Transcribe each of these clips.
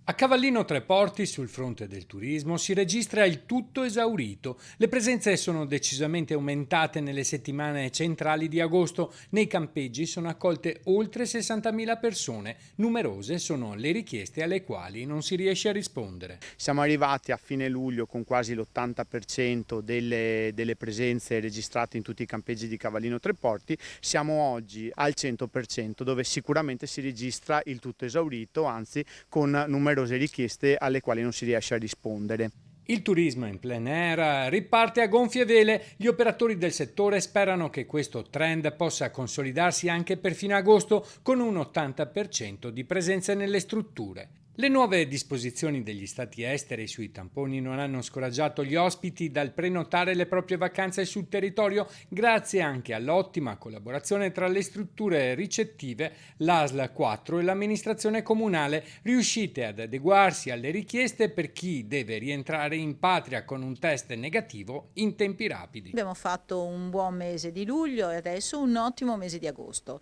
A Cavallino Treporti, sul fronte del turismo, si registra il tutto esaurito. Le presenze sono decisamente aumentate nelle settimane centrali di agosto. Nei campeggi sono accolte oltre 60.000 persone. Numerose sono le richieste alle quali non si riesce a rispondere. Siamo arrivati a fine luglio con quasi l'80% delle presenze registrate in tutti i campeggi di Cavallino Treporti. Siamo oggi al 100% dove sicuramente si registra il tutto esaurito, anzi con numerose richieste alle quali non si riesce a rispondere. Il turismo in plein air riparte a gonfie vele. Gli operatori del settore sperano che questo trend possa consolidarsi anche per fine agosto con un 80% di presenze nelle strutture. Le nuove disposizioni degli stati esteri sui tamponi non hanno scoraggiato gli ospiti dal prenotare le proprie vacanze sul territorio, grazie anche all'ottima collaborazione tra le strutture ricettive, l'ASL 4 e l'amministrazione comunale, riuscite ad adeguarsi alle richieste per chi deve rientrare in patria con un test negativo in tempi rapidi. Abbiamo fatto un buon mese di luglio e adesso un ottimo mese di agosto.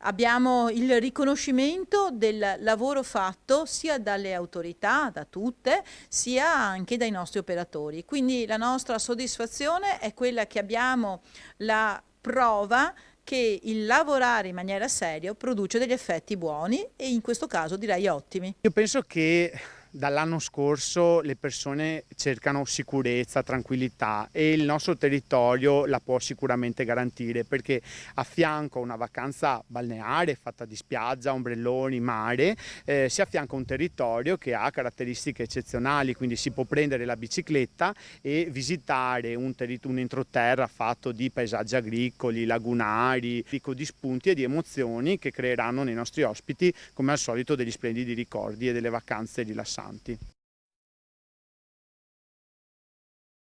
Abbiamo il riconoscimento del lavoro fatto sia dalle autorità, da tutte, sia anche dai nostri operatori. Quindi la nostra soddisfazione è quella che abbiamo la prova che il lavorare in maniera seria produce degli effetti buoni e in questo caso direi ottimi. Io penso che dall'anno scorso le persone cercano sicurezza, tranquillità e il nostro territorio la può sicuramente garantire, perché a fianco a una vacanza balneare fatta di spiaggia, ombrelloni, mare, si affianca un territorio che ha caratteristiche eccezionali, quindi si può prendere la bicicletta e visitare un entroterra fatto di paesaggi agricoli, lagunari, ricco di spunti e di emozioni che creeranno nei nostri ospiti, come al solito, degli splendidi ricordi e delle vacanze rilassanti.